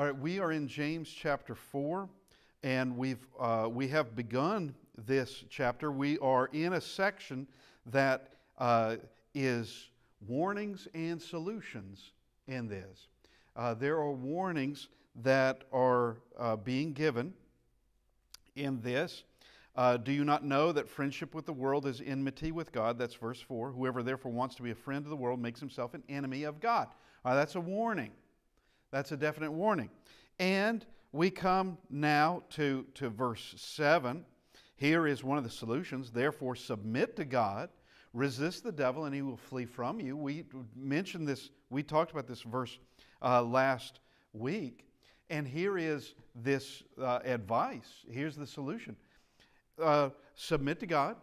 All right, we are in James chapter 4, and we have begun this chapter. We are in a section that is warnings and solutions in this. There are warnings that are being given in this. Do you not know that friendship with the world is enmity with God? That's verse 4. Whoever therefore wants to be a friend of the world makes himself an enemy of God. That's a warning. That's a definite warning. And we come now to verse 7. Here is one of the solutions. Therefore, submit to God, resist the devil, and he will flee from you. We mentioned this, we talked about this verse last week. And here is this advice. Here's the solution. Submit to God,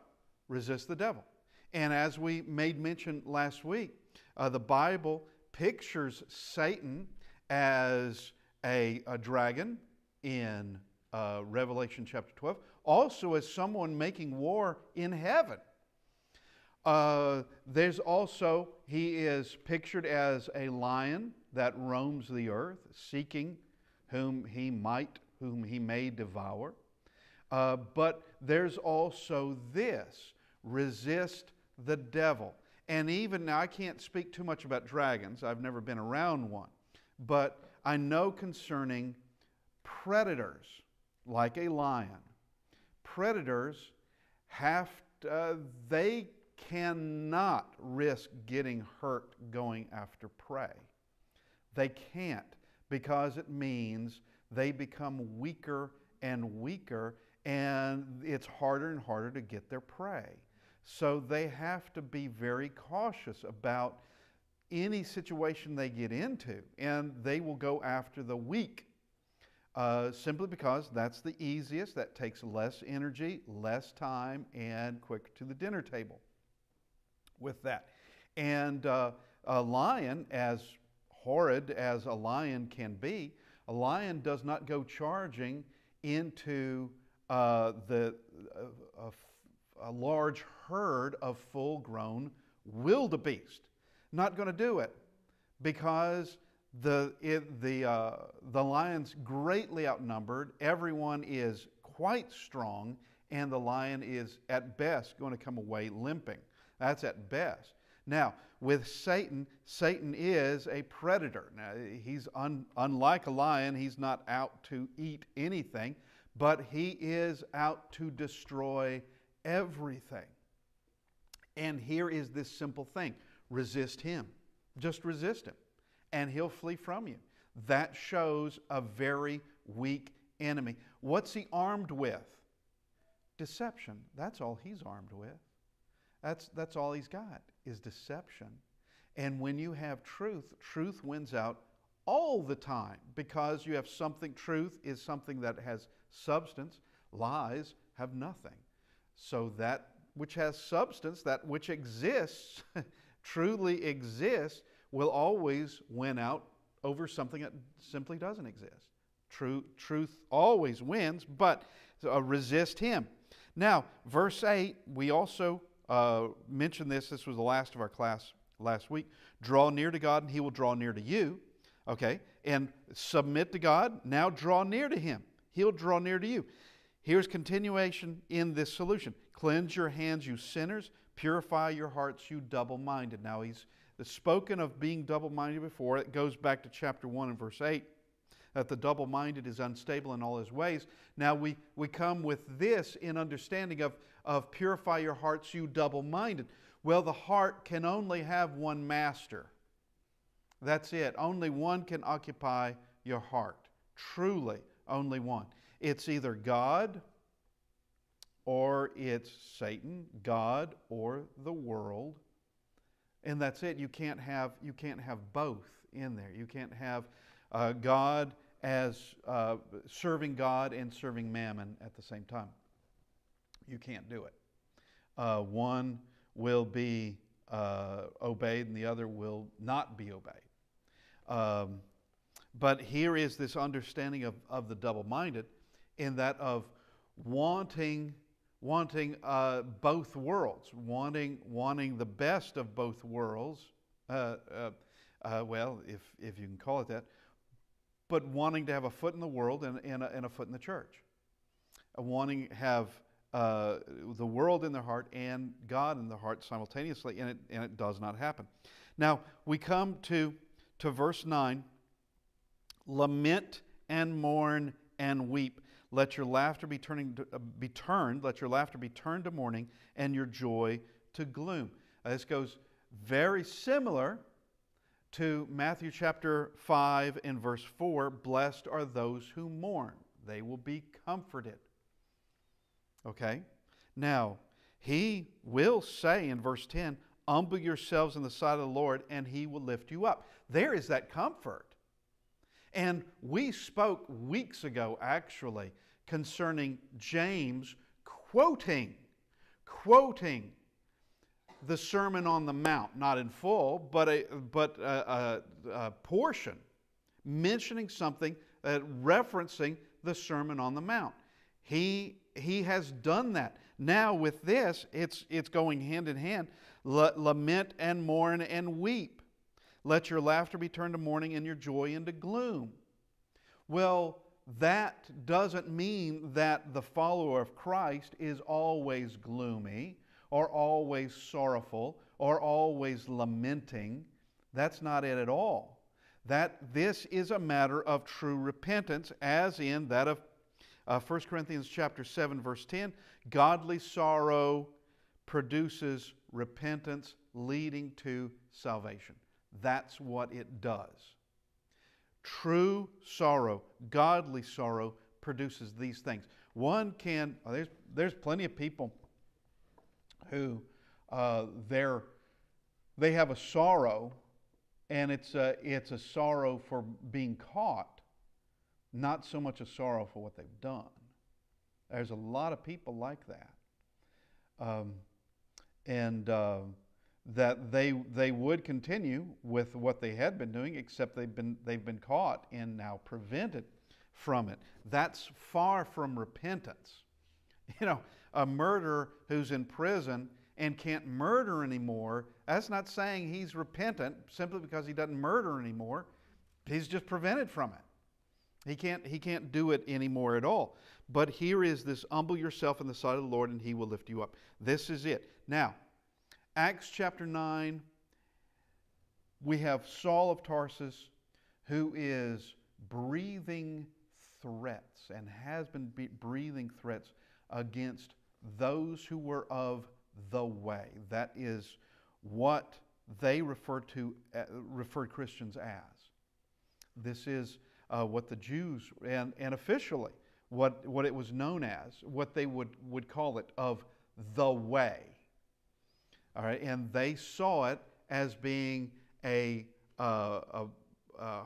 resist the devil. And as we made mention last week, the Bible pictures Satan as a dragon in Revelation chapter 12, also as someone making war in heaven. There's also, he is pictured as a lion that roams the earth, seeking whom he may devour. But there's also this, resist the devil. And even now, I can't speak too much about dragons. I've never been around one. But I know concerning predators, like a lion, predators they cannot risk getting hurt going after prey. They can't, because it means they become weaker and weaker, and it's harder and harder to get their prey. So they have to be very cautious about any situation they get into, and they will go after the weak, simply because that's the easiest, that takes less energy, less time, and quicker to the dinner table with that. And a lion, as horrid as a lion can be, a lion does not go charging into a large herd of full-grown wildebeest. Not going to do it, because the lion's greatly outnumbered. Everyone is quite strong, and the lion is at best going to come away limping. That's at best. Now, with Satan, Satan is a predator. Now, he's unlike a lion. He's not out to eat anything, but he is out to destroy everything. And here is this simple thing. Resist him. Just resist him, and he'll flee from you. That shows a very weak enemy. What's he armed with? Deception. That's all he's armed with. That's all he's got, is deception. And when you have truth, truth wins out all the time, because you have something. Truth is something that has substance. Lies have nothing. So that which has substance, that which exists, truly exists, will always win out over something that simply doesn't exist. Truth always wins, but resist him. Now, verse 8, we also mentioned this. This was the last of our class last week. Draw near to God, and he will draw near to you. Okay, and submit to God. Now draw near to him. He'll draw near to you. Here's continuation in this solution. Cleanse your hands, you sinners. Purify your hearts, you double-minded. Now, he's spoken of being double-minded before. It goes back to chapter 1 and verse 8, that the double-minded is unstable in all his ways. Now, we come with this in understanding of purify your hearts, you double-minded. Well, the heart can only have one master. That's it. Only one can occupy your heart. Truly, only one. It's either God or it's Satan, God or the world. And that's it. You can't have both in there. You can't have God as serving God and serving mammon at the same time. You can't do it. One will be obeyed and the other will not be obeyed. But here is this understanding of the double-minded, in that of wanting both worlds, wanting the best of both worlds. Well, if you can call it that, but wanting to have a foot in the world and a foot in the church. Wanting to have the world in their heart and God in their heart simultaneously, and it does not happen. Now, we come to verse 9. Lament and mourn and weep. Let your laughter be turned. Let your laughter be turned to mourning, and your joy to gloom. This goes very similar to Matthew chapter 5 and verse 4. Blessed are those who mourn; they will be comforted. Okay? Now, he will say in verse 10, humble yourselves in the sight of the Lord, and he will lift you up. There is that comfort. And we spoke weeks ago, actually, concerning James quoting the Sermon on the Mount, not in full, but a portion, mentioning something, referencing the Sermon on the Mount. He has done that. Now with this, it's going hand in hand. Lament and mourn and weep. Let your laughter be turned to mourning and your joy into gloom. Well, that doesn't mean that the follower of Christ is always gloomy or always sorrowful or always lamenting. That's not it at all. This is a matter of true repentance, as in that of 1 Corinthians chapter 7, verse 10. Godly sorrow produces repentance leading to salvation. That's what it does. True sorrow, godly sorrow, produces these things. One can, there's plenty of people who they have a sorrow, and it's a sorrow for being caught, not so much a sorrow for what they've done. There's a lot of people like that. That they would continue with what they had been doing, except they've been caught and now prevented from it. That's far from repentance. You know, a murderer who's in prison and can't murder anymore, that's not saying he's repentant simply because he doesn't murder anymore. He's just prevented from it. He can't do it anymore at all. But here is this: humble yourself in the sight of the Lord, and he will lift you up. This is it. Now, Acts chapter 9, we have Saul of Tarsus, who is breathing threats and has been breathing threats against those who were of the way. That is what they referred Christians as. This is what the Jews, and officially what it was known as, what they would call it, of the way. All right, and they saw it as being a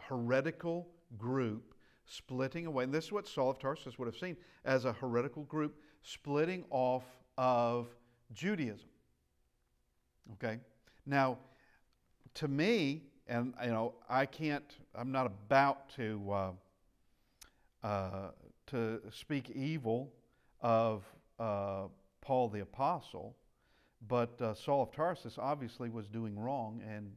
heretical group splitting away. And this is what Saul of Tarsus would have seen as a heretical group splitting off of Judaism. Okay, now to me, and I'm not about to speak evil of Paul the Apostle. But Saul of Tarsus obviously was doing wrong, and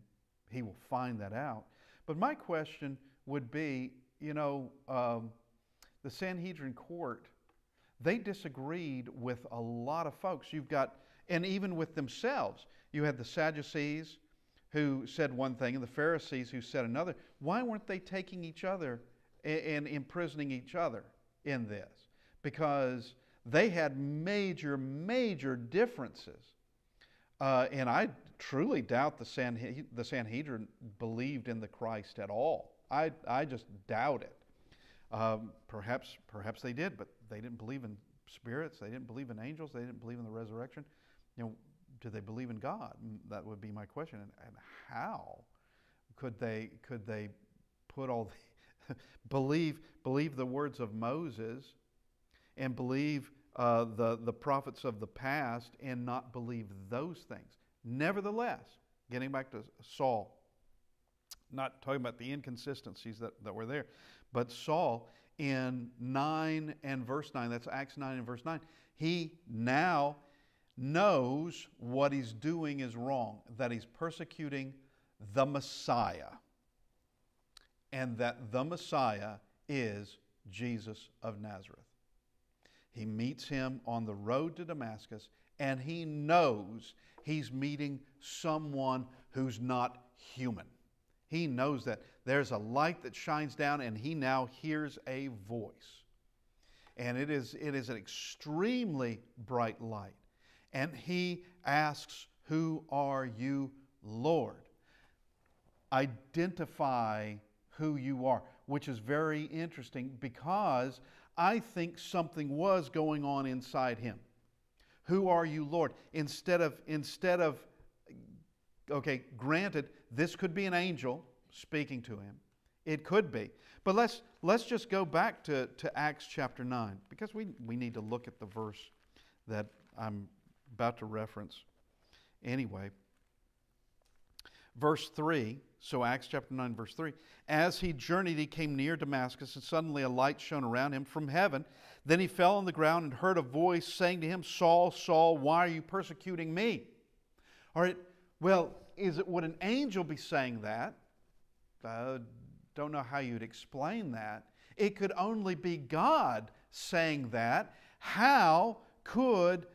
he will find that out. But my question would be, the Sanhedrin court, they disagreed with a lot of folks. And even with themselves. You had the Sadducees who said one thing and the Pharisees who said another. Why weren't they taking each other and imprisoning each other in this? Because they had major, major differences. And I truly doubt the Sanhedrin believed in the Christ at all. I just doubt it. Perhaps they did, but they didn't believe in spirits. They didn't believe in angels. They didn't believe in the resurrection. Do they believe in God? That would be my question. And how could they put all believe the words of Moses and believe the prophets of the past and not believe those things? Nevertheless, getting back to Saul, not talking about the inconsistencies that were there, but Saul in 9 and verse 9, that's Acts 9 and verse 9, he now knows what he's doing is wrong, that he's persecuting the Messiah. and that the Messiah is Jesus of Nazareth. He meets him on the road to Damascus, and he knows he's meeting someone who's not human. He knows that there's a light that shines down, and he now hears a voice. And it is an extremely bright light. And he asks, "Who are you, Lord?" Identify who you are, which is very interesting because I think something was going on inside him. Who are you, Lord? Instead of, okay, granted, this could be an angel speaking to him. It could be. But let's just go back to Acts chapter 9, because we need to look at the verse that I'm about to reference anyway. Verse 3, so Acts chapter 9, verse 3. As he journeyed, he came near Damascus, and suddenly a light shone around him from heaven. Then he fell on the ground and heard a voice saying to him, "Saul, Saul, why are you persecuting me?" All right, well, would an angel be saying that? Don't know how you'd explain that. It could only be God saying that. How could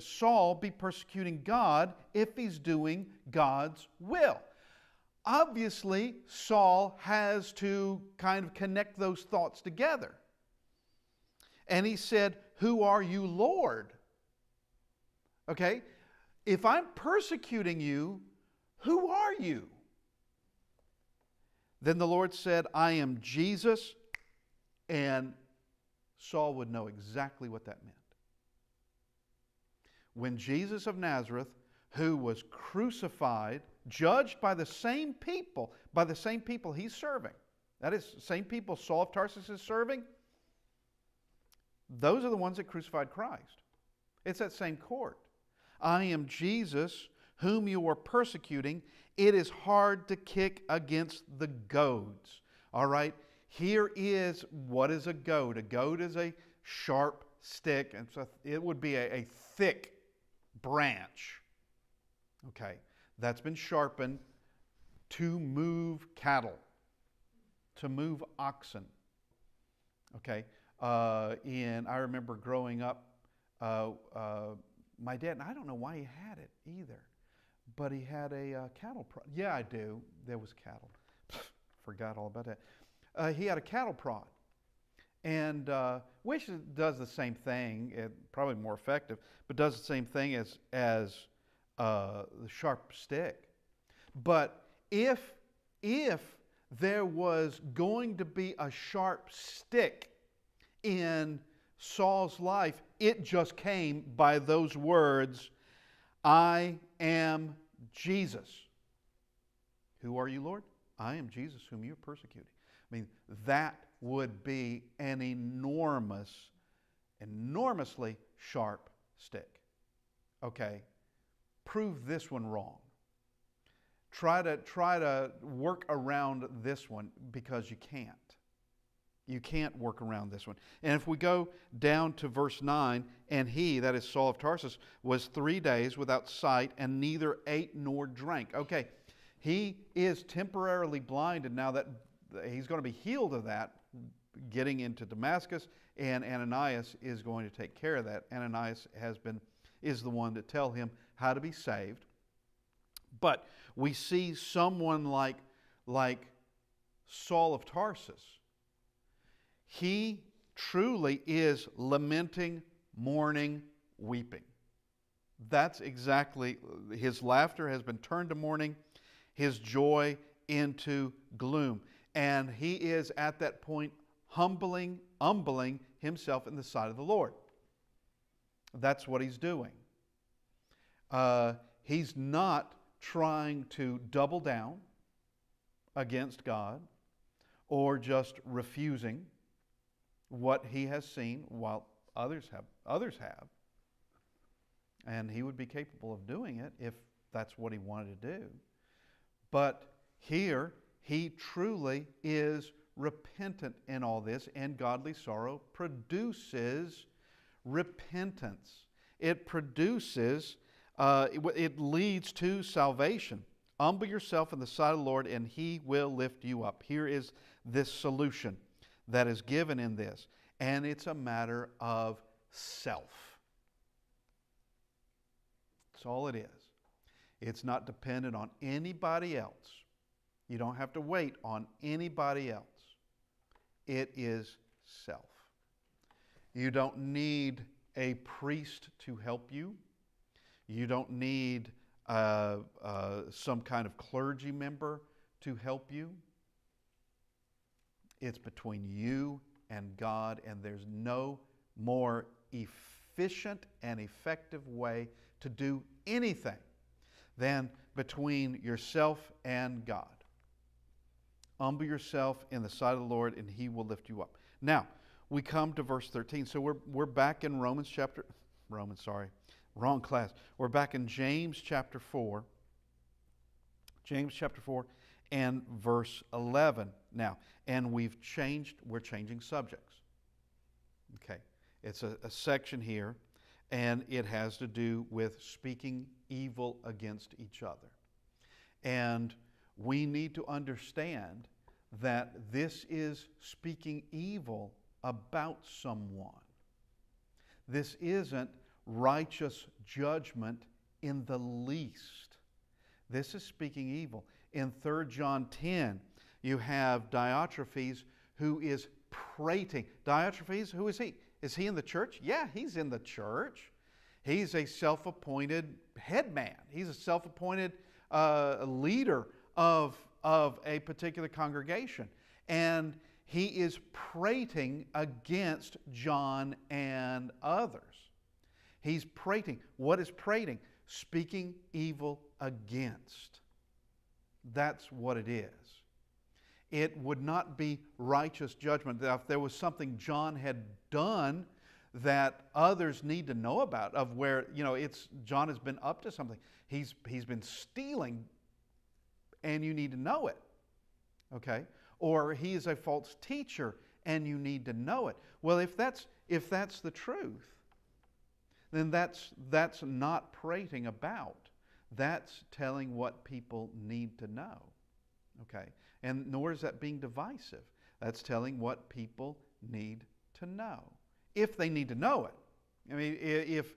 Saul be persecuting God if he's doing God's will? Obviously, Saul has to kind of connect those thoughts together. And he said, "Who are you, Lord?" Okay? If I'm persecuting you, who are you? Then the Lord said, "I am Jesus," and Saul would know exactly what that meant. When Jesus of Nazareth, who was crucified, judged by the same people he's serving, that is, the same people Saul of Tarsus is serving, those are the ones that crucified Christ. It's that same court. "I am Jesus, whom you are persecuting. It is hard to kick against the goads." All right? Here is, what is a goad? A goad is a sharp stick, and so it would be a thick branch. Okay? That's been sharpened to move cattle, to move oxen. Okay? I remember growing up, my dad, and I don't know why he had it either, but he had a cattle prod. Yeah, I do. There was cattle. Forgot all about that. He had a cattle prod, and which does the same thing, probably more effective, but does the same thing as the sharp stick. But if there was going to be a sharp stick in Saul's life, it just came by those words, "I am Jesus." "Who are you, Lord?" "I am Jesus, whom you are persecuting." I mean, that would be an enormously sharp stick. Okay, prove this one wrong. Try to work around this one, because you can't. You can't work around this one. And if we go down to verse 9, "And he," that is Saul of Tarsus, "was 3 days without sight, and neither ate nor drank." Okay, he is temporarily blinded now. That he's going to be healed of that getting into Damascus, and Ananias is going to take care of that. Ananias is the one to tell him how to be saved. But we see someone like Saul of Tarsus. He truly is lamenting, mourning, weeping. That's exactly, his laughter has been turned to mourning, his joy into gloom. And he is at that point humbling himself in the sight of the Lord. That's what he's doing. He's not trying to double down against God or just refusing what he has seen, while others have. And he would be capable of doing it if that's what he wanted to do. But here, he truly is repentant in all this, and godly sorrow produces repentance. It produces, it leads to salvation. Humble yourself in the sight of the Lord, and He will lift you up. Here is this solution that is given in this, and it's a matter of self. That's all it is. It's not dependent on anybody else. You don't have to wait on anybody else. It is self. You don't need a priest to help you. You don't need some kind of clergy member to help you. It's between you and God, and there's no more efficient and effective way to do anything than between yourself and God. Humble yourself in the sight of the Lord, and He will lift you up. Now, we come to verse 13. So we're back in wrong class. We're back in James chapter 4. James chapter 4 and verse 11 now. And we're changing subjects. Okay. It's a section here, and it has to do with speaking evil against each other. And we need to understand that this is speaking evil about someone. This isn't righteous judgment in the least. This is speaking evil. In 3 John 10, you have Diotrephes who is prating. Diotrephes, who is he? Is he in the church? Yeah, he's in the church. He's a self-appointed head man. He's a self-appointed leader of a particular congregation. And he is prating against John and others. He's prating. What is prating? Speaking evil against. That's what it is. It would not be righteous judgment. If there was something John had done that others need to know about, of where, John has been up to something. He's been stealing, and you need to know it. Okay? Or he is a false teacher, and you need to know it. Well, if that's the truth, then that's not prating about. That's telling what people need to know. Okay? And nor is that being divisive. That's telling what people need to know, if they need to know it. I mean, if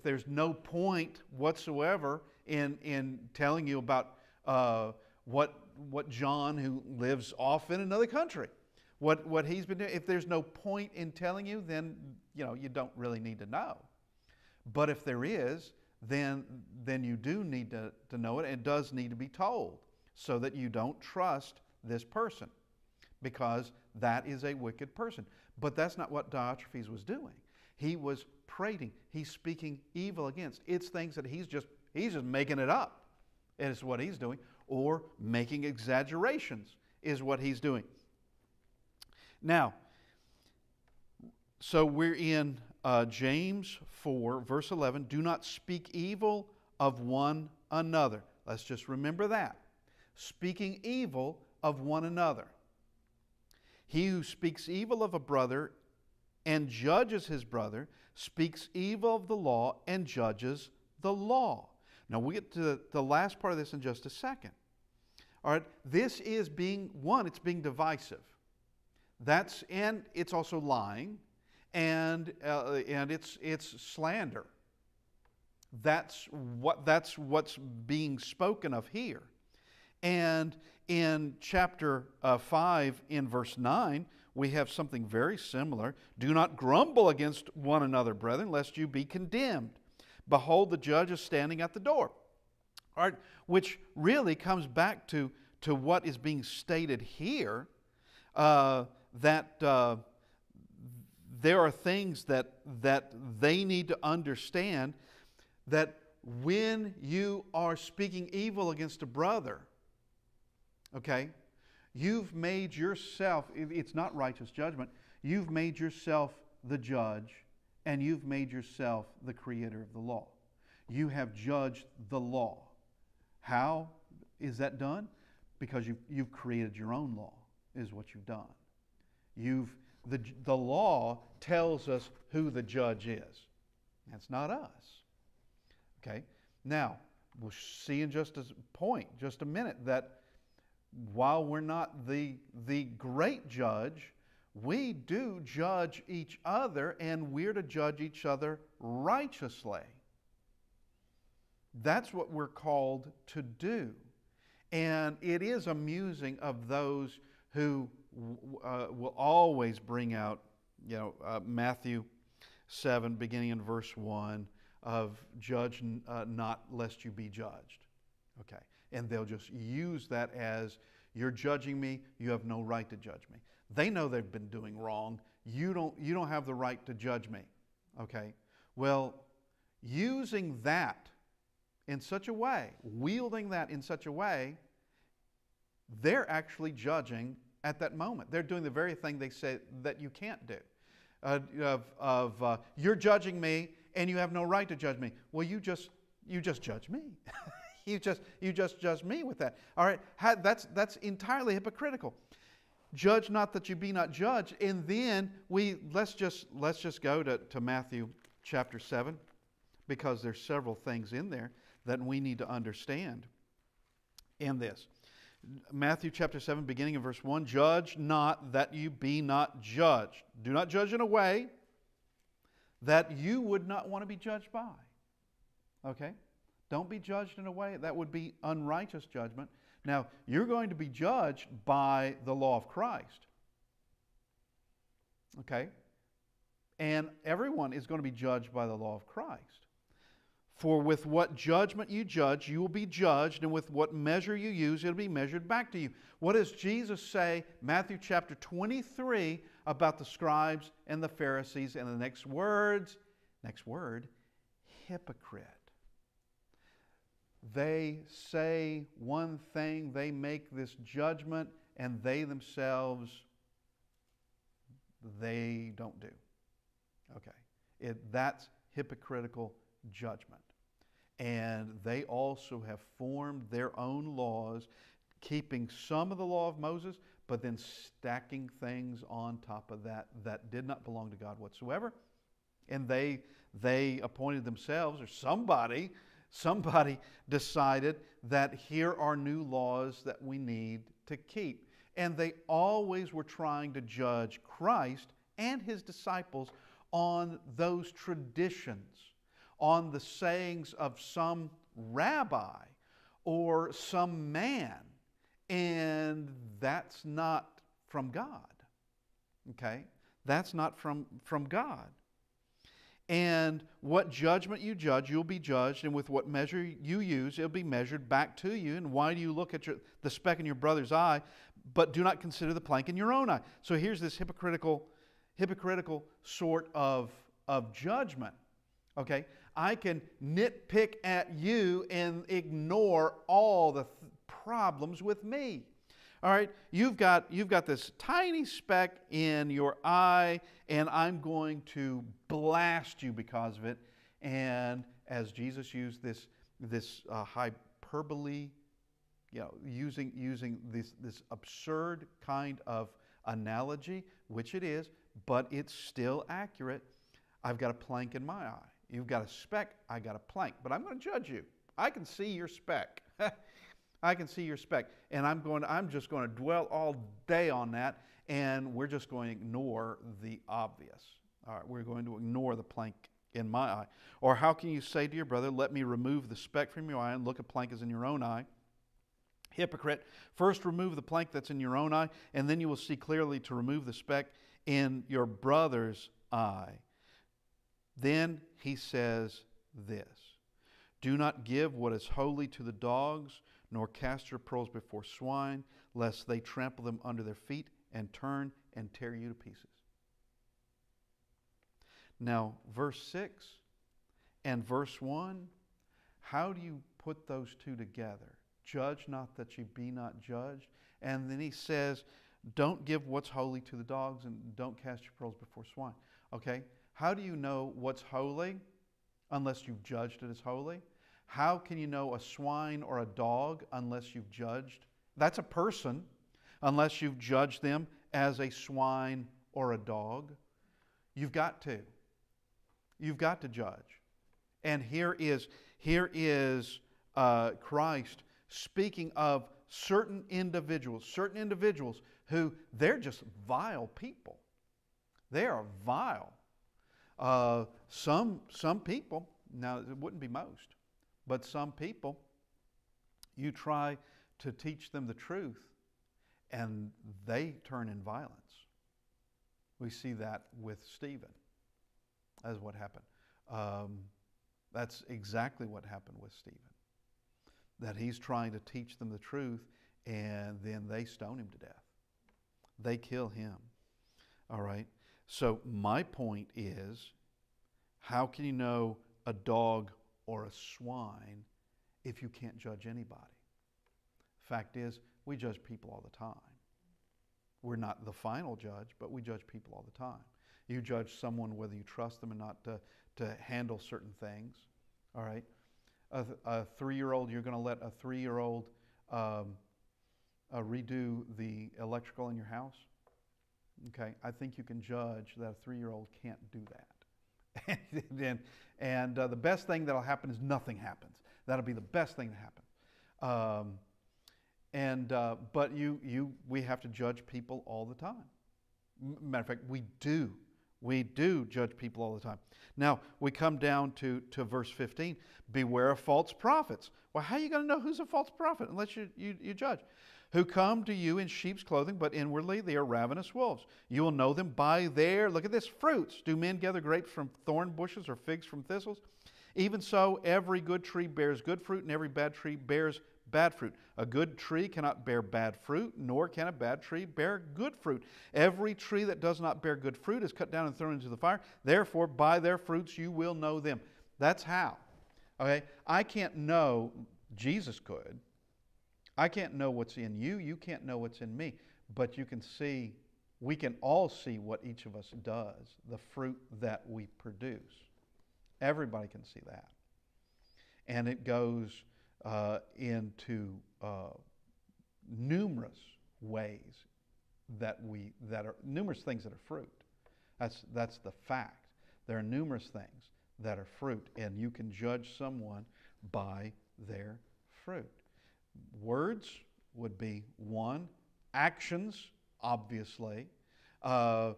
there's no point whatsoever in telling you about what John, who lives off in another country, what he's been doing, if there's no point in telling you, then you don't really need to know. But if there is, then you do need to know it, and it does need to be told, so that you don't trust this person, because that is a wicked person. But that's not what Diotrephes was doing. He was prating. He's speaking evil against. It's things that he's just making it up, is what he's doing, or making exaggerations is what he's doing. Now, so we're in James 4, verse 11. Do not speak evil of one another. Let's just remember that. Speaking evil of one another. He who speaks evil of a brother and judges his brother speaks evil of the law and judges the law. Now, we'll get to the last part of this in just a second. All right, this is it's being divisive. And it's also lying, and it's slander. That's what's being spoken of here. And in chapter 5, in verse 9, we have something very similar. Do not grumble against one another, brethren, lest you be condemned. Behold, the judge is standing at the door. All right, which really comes back to what is being stated here, that there are things that they need to understand, that when you are speaking evil against a brother, okay, you've made yourself, it's not righteous judgment, you've made yourself the judge, and you've made yourself the creator of the law. You have judged the law. How is that done? Because you've created your own law, is what you've done. The law tells us who the judge is. That's not us. Okay? Now, we'll see in just a minute, that while we're not the great judge, we do judge each other, and we're to judge each other righteously. That's what we're called to do. And it is amusing of those who will always bring out, Matthew 7, beginning in verse 1, of judge not lest you be judged. Okay. And they'll just use that as, you're judging me, you have no right to judge me. They know they've been doing wrong. You don't have the right to judge me. Okay? Well, using that in such a way, wielding that in such a way, they're actually judging at that moment. They're doing the very thing they say that you can't do. You're judging me and you have no right to judge me. Well, you just judge me. you just judge me with that. All right, that's entirely hypocritical. Judge not that you be not judged. And then let's just go to Matthew chapter 7, because there's several things in there that we need to understand in this. Matthew chapter 7, beginning in verse 1, judge not that you be not judged. Do not judge in a way that you would not want to be judged by. Okay? Don't be judged in a way that would be unrighteous judgment. Now, you're going to be judged by the law of Christ. Okay? And everyone is going to be judged by the law of Christ. For with what judgment you judge, you will be judged, and with what measure you use, it'll be measured back to you. What does Jesus say, Matthew chapter 23, about the scribes and the Pharisees? And the next word, hypocrite. They say one thing, they make this judgment, and they themselves, they don't do. Okay. That's hypocritical judgment. And they also have formed their own laws, keeping some of the law of Moses, but then stacking things on top of that did not belong to God whatsoever. And they appointed themselves, or somebody decided that here are new laws that we need to keep. And they always were trying to judge Christ and his disciples on those traditions, on the sayings of some rabbi or some man. And that's not from God. Okay? That's not from God. And what judgment you judge, you'll be judged, and with what measure you use, it'll be measured back to you. And why do you look at the speck in your brother's eye, but do not consider the plank in your own eye? So here's this hypocritical sort of judgment. Okay? I can nitpick at you and ignore all the problems with me. All right, you've got this tiny speck in your eye, and I'm going to blast you because of it. And as Jesus used this hyperbole, using this absurd kind of analogy, which it is, but it's still accurate. I've got a plank in my eye. You've got a speck, I got a plank, but I'm going to judge you. I can see your speck. I can see your speck, and I'm just going to dwell all day on that, and we're just going to ignore the obvious. All right, we're going to ignore the plank in my eye. Or how can you say to your brother, let me remove the speck from your eye, and look, a plank is in your own eye? Hypocrite, first remove the plank that's in your own eye, and then you will see clearly to remove the speck in your brother's eye. Then he says this, do not give what is holy to the dogs, nor cast your pearls before swine, lest they trample them under their feet and turn and tear you to pieces. Now, verse 6 and verse 1, how do you put those two together? Judge not that you be not judged. And then he says, don't give what's holy to the dogs, and don't cast your pearls before swine. Okay? How do you know what's holy unless you've judged it as holy? How can you know a swine or a dog unless you've judged? That's a person, unless you've judged them as a swine or a dog. You've got to. You've got to judge. And here is Christ speaking of certain individuals who they're just vile people. They are vile. Some people, now it wouldn't be most, but some people, you try to teach them the truth and they turn in violence. We see that with Stephen. That's what happened. That's exactly what happened with Stephen. That he's trying to teach them the truth, and then they stone him to death. They kill him. All right? So my point is, how can you know a dog or a swine if you can't judge anybody? Fact is, we judge people all the time. We're not the final judge, but we judge people all the time. You judge someone whether you trust them or not to handle certain things. All right? A 3-year-old, you're going to let a 3-year-old redo the electrical in your house? Okay, I think you can judge that a 3-year-old can't do that. and the best thing that'll happen is nothing happens. That'll be the best thing to happen. But we have to judge people all the time. Matter of fact, we do. We do judge people all the time. Now, we come down to verse 15. Beware of false prophets. Well, how are you going to know who's a false prophet unless you judge? Who come to you in sheep's clothing, but inwardly they are ravenous wolves. You will know them by their, look at this, fruits. Do men gather grapes from thorn bushes or figs from thistles? Even so, every good tree bears good fruit, and every bad tree bears bad fruit. A good tree cannot bear bad fruit, nor can a bad tree bear good fruit. Every tree that does not bear good fruit is cut down and thrown into the fire. Therefore, by their fruits you will know them. That's how. Okay? I can't know, Jesus could. I can't know what's in you. You can't know what's in me. But you can see, we can all see what each of us does, the fruit that we produce. Everybody can see that. And it goes into numerous ways that are numerous things that are fruit. That's the fact. There are numerous things that are fruit, and you can judge someone by their fruit. Words would be one. Actions, obviously. Not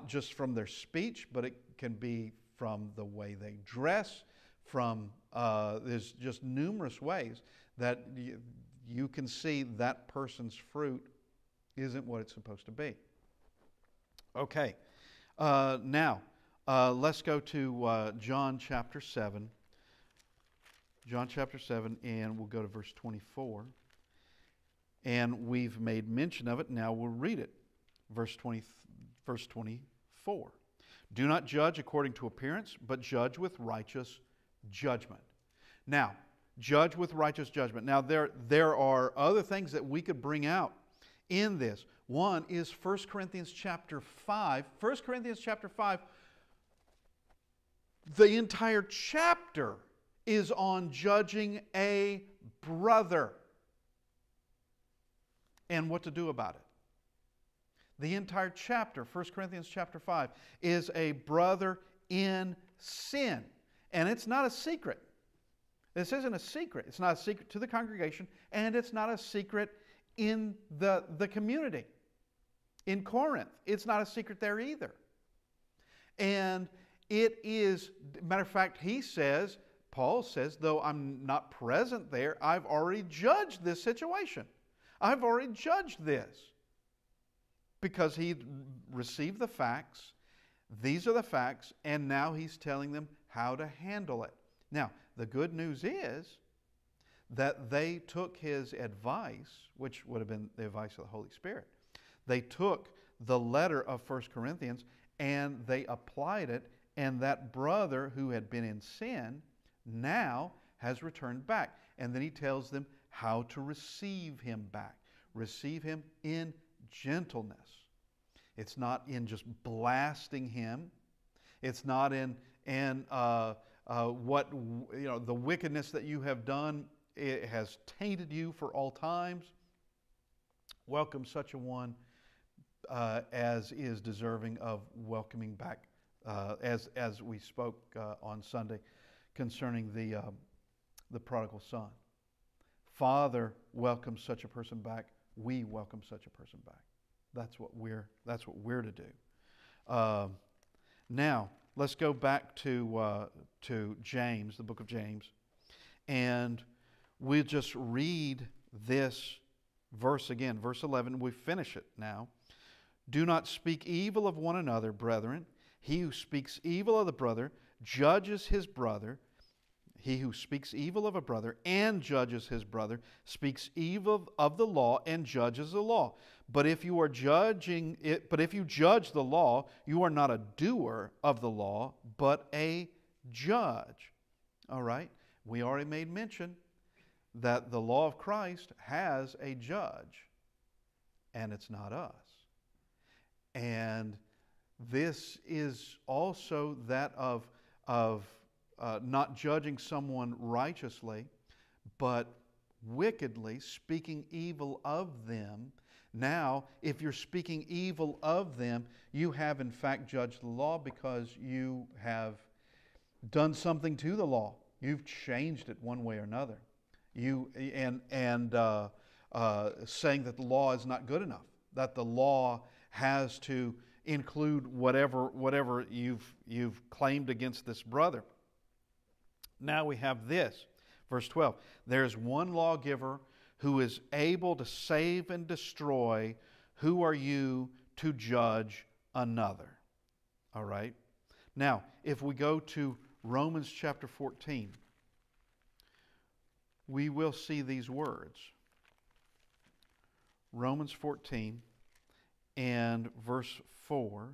just from their speech, but it can be from the way they dress. There's just numerous ways that you can see that person's fruit isn't what it's supposed to be. Okay, now let's go to John chapter 7. John chapter 7, and we'll go to verse 24. And we've made mention of it, now we'll read it. Verse 24. Do not judge according to appearance, but judge with righteous judgment. Now, judge with righteous judgment. Now, there are other things that we could bring out in this. One is 1 Corinthians chapter 5. 1 Corinthians chapter 5, the entire chapter is on judging a brother and what to do about it. The entire chapter, 1 Corinthians chapter 5, is a brother in sin. And it's not a secret. This isn't a secret. It's not a secret to the congregation, and it's not a secret in the community. In Corinth, it's not a secret there either. And it is, matter of fact, Paul says, though I'm not present there, I've already judged this situation. I've already judged this. Because he received the facts. These are the facts, and now he's telling them how to handle it. Now, the good news is that they took his advice, which would have been the advice of the Holy Spirit. They took the letter of 1 Corinthians and they applied it, and that brother who had been in sin now has returned back. And then he tells them how to receive him back. Receive him in gentleness. It's not in just blasting him. It's not in the wickedness that you have done. It has tainted you for all times. Welcome such a one as is deserving of welcoming back, as we spoke on Sunday concerning the prodigal son. Father welcomes such a person back. We welcome such a person back. That's what we're to do. Now let's go back to James, the book of James, and we'll just read this verse again, verse 11. We finish it now. Do not speak evil of one another, brethren. He who speaks evil of the brother judges his brother. He who speaks evil of a brother and judges his brother speaks evil of the law and judges the law. But if you judge the law, you are not a doer of the law, but a judge. All right? We already made mention that the law of Christ has a judge, and it's not us. And this is also that of not judging someone righteously, but wickedly speaking evil of them. Now, if you're speaking evil of them, you have in fact judged the law because you have done something to the law. You've changed it one way or another. Saying that the law is not good enough, that the law has to include whatever you've claimed against this brother. Now we have this, verse 12. There's one lawgiver who is able to save and destroy. Who are you to judge another? All right. Now, if we go to Romans chapter 14, we will see these words. Romans 14 and verse 4.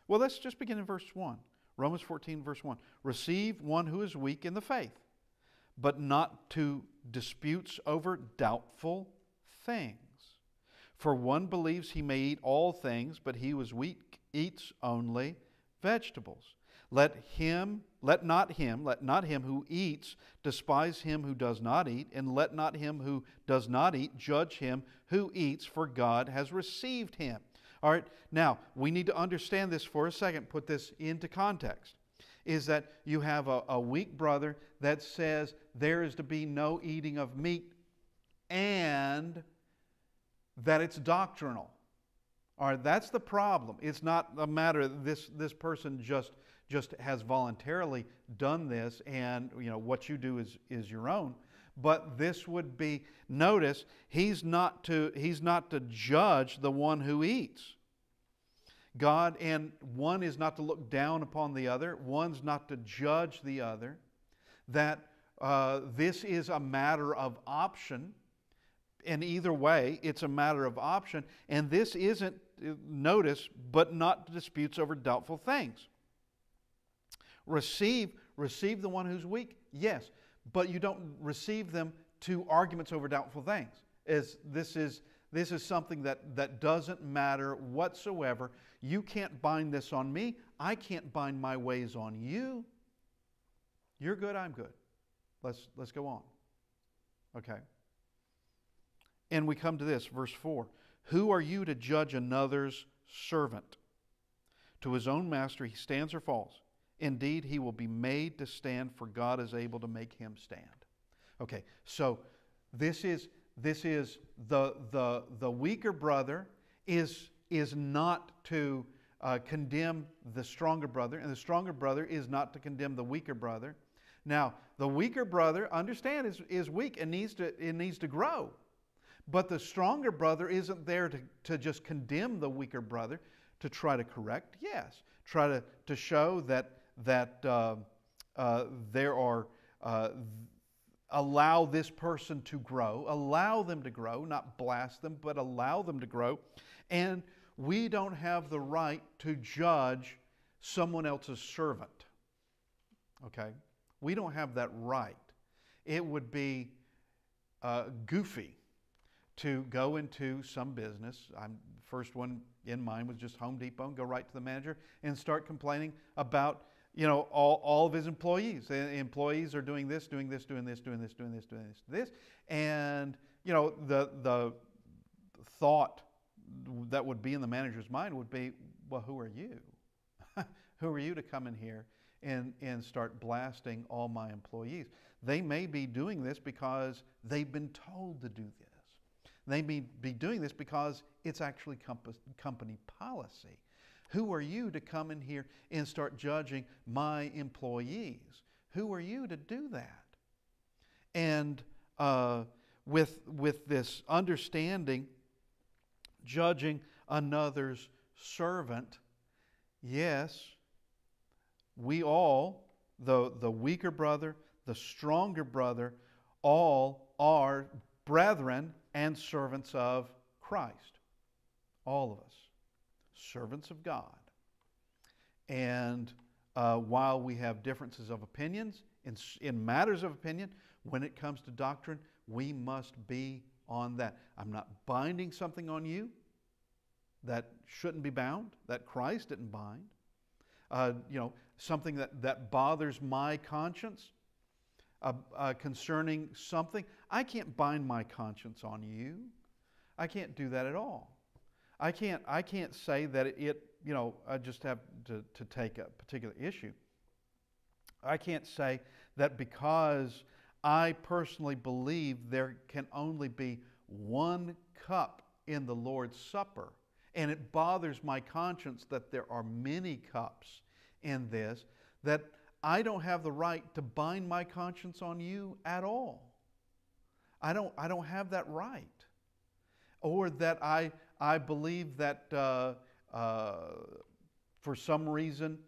Well, let's just begin in verse 1. Romans 14, verse 1. Receive one who is weak in the faith, but not to disputes over doubtful things. For one believes he may eat all things, but he who is weak eats only vegetables. Let not him who eats despise him who does not eat, and let not him who does not eat judge him who eats, for God has received him. All right, now we need to understand this for a second, put this into context. Is that you have a weak brother that says there is to be no eating of meat and that it's doctrinal. All right, that's the problem. It's not a matter of this person just has voluntarily done this, and what you do is your own. But this would be, notice, he's not to judge the one who eats. God, and one is not to look down upon the other. One's not to judge the other. That this is a matter of option. In either way, it's a matter of option. And this isn't, notice, but not disputes over doubtful things. Receive the one who's weak, yes, but you don't receive them to arguments over doubtful things. This is something that doesn't matter whatsoever. You can't bind this on me. I can't bind my ways on you. You're good, I'm good. Let's go on. Okay. And we come to this, verse 4. Who are you to judge another's servant? To his own master he stands or falls. Indeed, he will be made to stand, for God is able to make him stand. Okay, so this is the weaker brother is not to condemn the stronger brother, and the stronger brother is not to condemn the weaker brother. Now, the weaker brother, understand, is weak and needs to grow. But the stronger brother isn't there to just condemn the weaker brother, to try to correct. Yes, try to show that there are, allow this person to grow, allow them to grow, not blast them, but allow them to grow. And we don't have the right to judge someone else's servant. Okay? We don't have that right. It would be goofy to go into some business. First one in mind was just Home Depot, and go right to the manager and start complaining about all of his employees. The employees are doing this, doing this, doing this, doing this, doing this, doing this, this. And the thought that would be in the manager's mind would be, well, who are you? Who are you to come in here and start blasting all my employees. They may be doing this because they've been told to do this. They may be doing this because it's actually company policy. Who are you to come in here and start judging my employees? Who are you to do that? And with this understanding, judging another's servant, yes, we all, the weaker brother, the stronger brother, all are brethren and servants of Christ. All of us. Servants of God. And while we have differences of opinions, in matters of opinion, when it comes to doctrine, we must be on that. I'm not binding something on you that shouldn't be bound, that Christ didn't bind. Something that bothers my conscience concerning something. I can't bind my conscience on you. I can't do that at all. I can't say that I just have to take a particular issue. I can't say that because I personally believe there can only be one cup in the Lord's Supper, and it bothers my conscience that there are many cups in this, that I don't have the right to bind my conscience on you at all. I don't have that right. Or that I believe that for some reason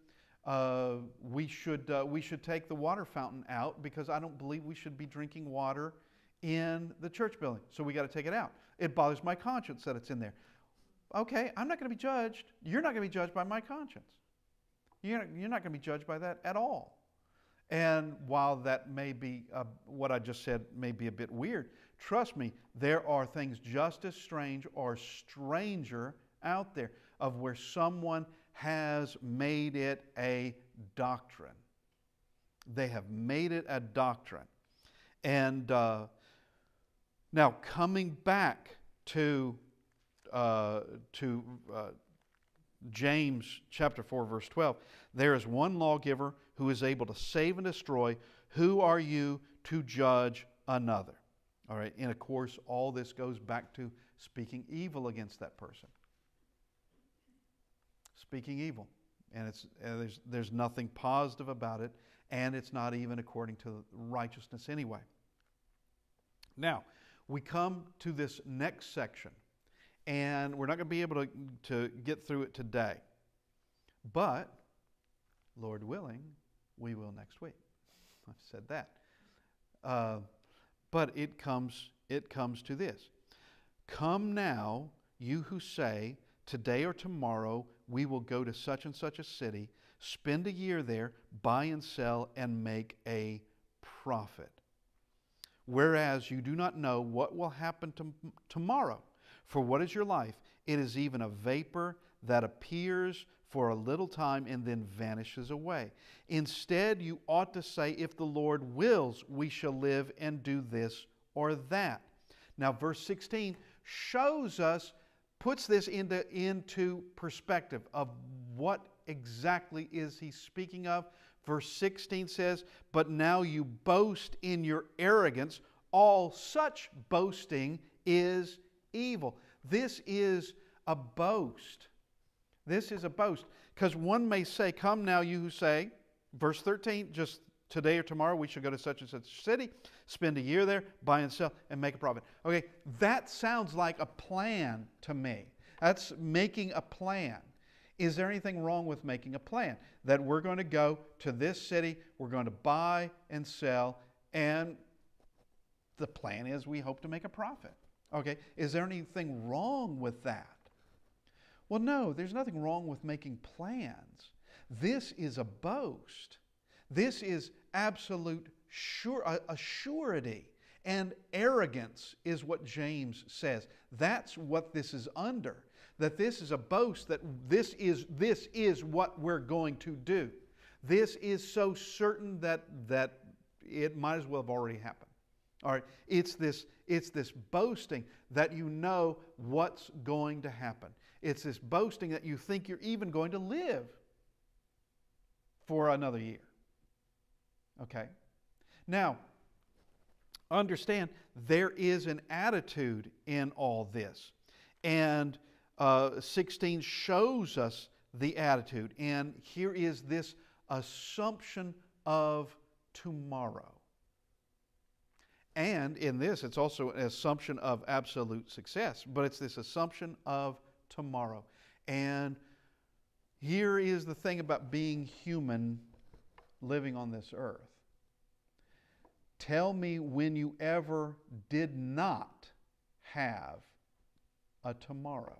we should take the water fountain out because I don't believe we should be drinking water in the church building. So we got to take it out. It bothers my conscience that it's in there. Okay, I'm not going to be judged. You're not going to be judged by my conscience. You're not going to be judged by that at all. And while that may be, what I just said may be a bit weird, trust me, there are things just as strange or stranger out there of where someone has made it a doctrine. They have made it a doctrine. And now coming back to James chapter 4, verse 12, there is one lawgiver who is able to save and destroy. Who are you to judge another? All right, and of course, all this goes back to speaking evil against that person. Speaking evil. And there's nothing positive about it, and it's not even according to righteousness anyway. Now, we come to this next section, and we're not going to be able to get through it today. But, Lord willing, we will next week. I've said that. But it comes to this. Come now, you who say, today or tomorrow we will go to such and such a city, spend a year there, buy and sell, and make a profit. Whereas you do not know what will happen tomorrow. For what is your life? It is even a vapor that appears for a little time and then vanishes away. Instead, you ought to say, if the Lord wills, we shall live and do this or that. Now, verse 16 shows us, puts this into perspective of what exactly is he speaking of. Verse 16 says, but now you boast in your arrogance. All such boasting is evil. This is a boast. This is a boast. Because one may say, come now you who say, verse 13, just today or tomorrow we shall go to such and such a city, spend a year there, buy and sell, and make a profit. Okay, that sounds like a plan to me. That's making a plan. Is there anything wrong with making a plan? That we're going to go to this city, we're going to buy and sell, and the plan is we hope to make a profit. Okay, is there anything wrong with that? Well, no, there's nothing wrong with making plans. This is a boast. This is absolute a surety. And arrogance is what James says. That's what this is under. That this is a boast, that this is what we're going to do. This is so certain that it might as well have already happened. All right, it's this boasting that you know what's going to happen. It's this boasting that you think you're even going to live for another year. Okay? Now, understand there is an attitude in all this. And 16 shows us the attitude. And here is this assumption of tomorrow. And in this, it's also an assumption of absolute success, but it's this assumption of tomorrow. And here is the thing about being human living on this earth. Tell me when you ever did not have a tomorrow.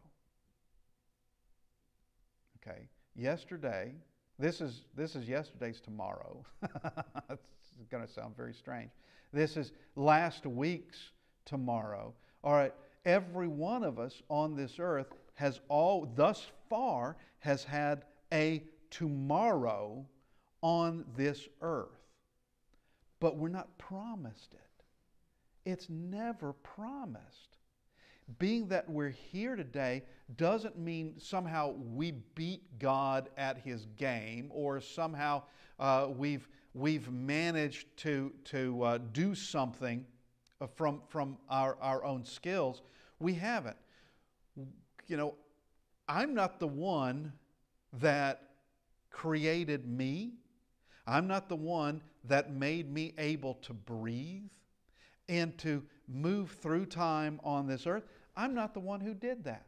Okay, yesterday, this is yesterday's tomorrow. It's going to sound very strange. This is last week's tomorrow. All right, every one of us on this earth has thus far has had a tomorrow on this earth. But we're not promised it. It's never promised. Being that we're here today doesn't mean somehow we beat God at His game, or somehow we've managed to do something from our own skills. We haven't. You know, I'm not the one that created me. I'm not the one that made me able to breathe and to move through time on this earth. I'm not the one who did that.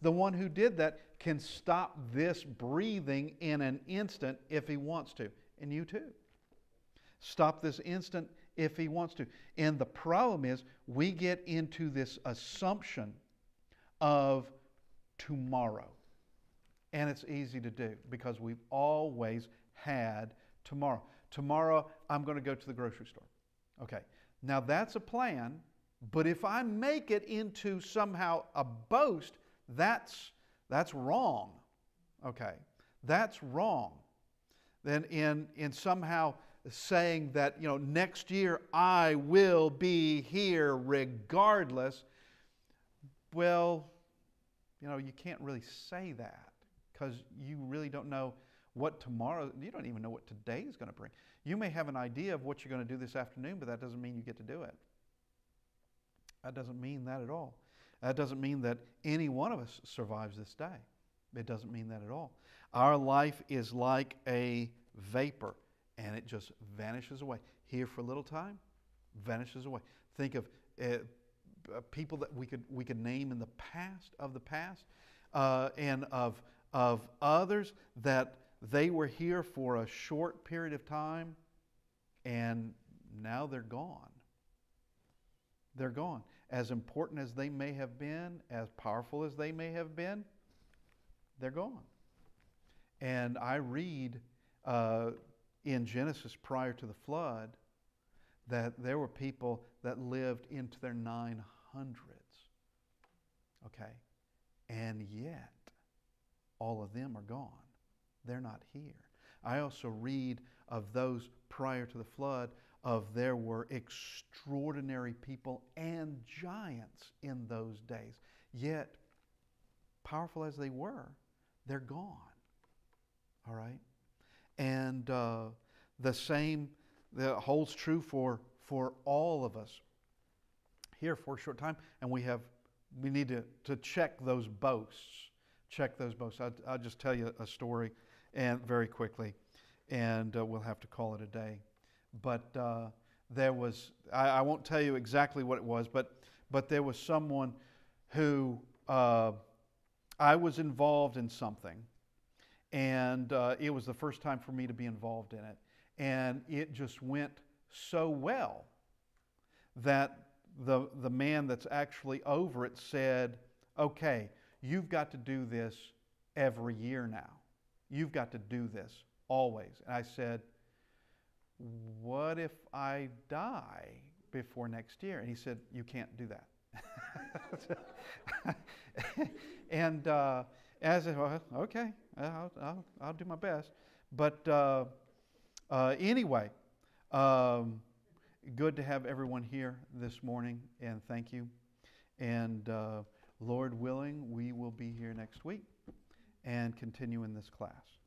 The one who did that can stop this breathing in an instant if He wants to. And you too. Stop this instant if He wants to. And the problem is we get into this assumption of tomorrow. And it's easy to do because we've always had tomorrow. Tomorrow I'm going to go to the grocery store. Okay. Now that's a plan, but if I make it into somehow a boast, that's wrong. Okay. That's wrong. Then in somehow saying that, you know, next year I will be here regardless, well, you know, you can't really say that because you really don't know what tomorrow, you don't even know what today is going to bring. You may have an idea of what you're going to do this afternoon, but that doesn't mean you get to do it. That doesn't mean that at all. That doesn't mean that any one of us survives this day. It doesn't mean that at all. Our life is like a vapor, and it just vanishes away. Here for a little time, vanishes away. Think of people that we could name in the past, and of others that they were here for a short period of time, and now they're gone. They're gone. As important as they may have been, as powerful as they may have been, they're gone. And I read in Genesis prior to the flood that there were people that lived into their 900s. Okay? And yet, all of them are gone. They're not here. I also read of those prior to the flood of there were extraordinary people and giants in those days. Yet, powerful as they were, they're gone. All right? And the same that holds true for all of us here for a short time. And we need to check those boasts. Check those boasts. I'll just tell you a story and very quickly, and we'll have to call it a day. But there was, I won't tell you exactly what it was, but there was someone who I was involved in something, and it was the first time for me to be involved in it. And it just went so well that the man that's actually over it said, okay, you've got to do this every year now. You've got to do this always. And I said, what if I die before next year? And he said, you can't do that. And I said, well, okay, I'll do my best. But anyway, good to have everyone here this morning, and thank you. And Lord willing, we will be here next week and continue in this class.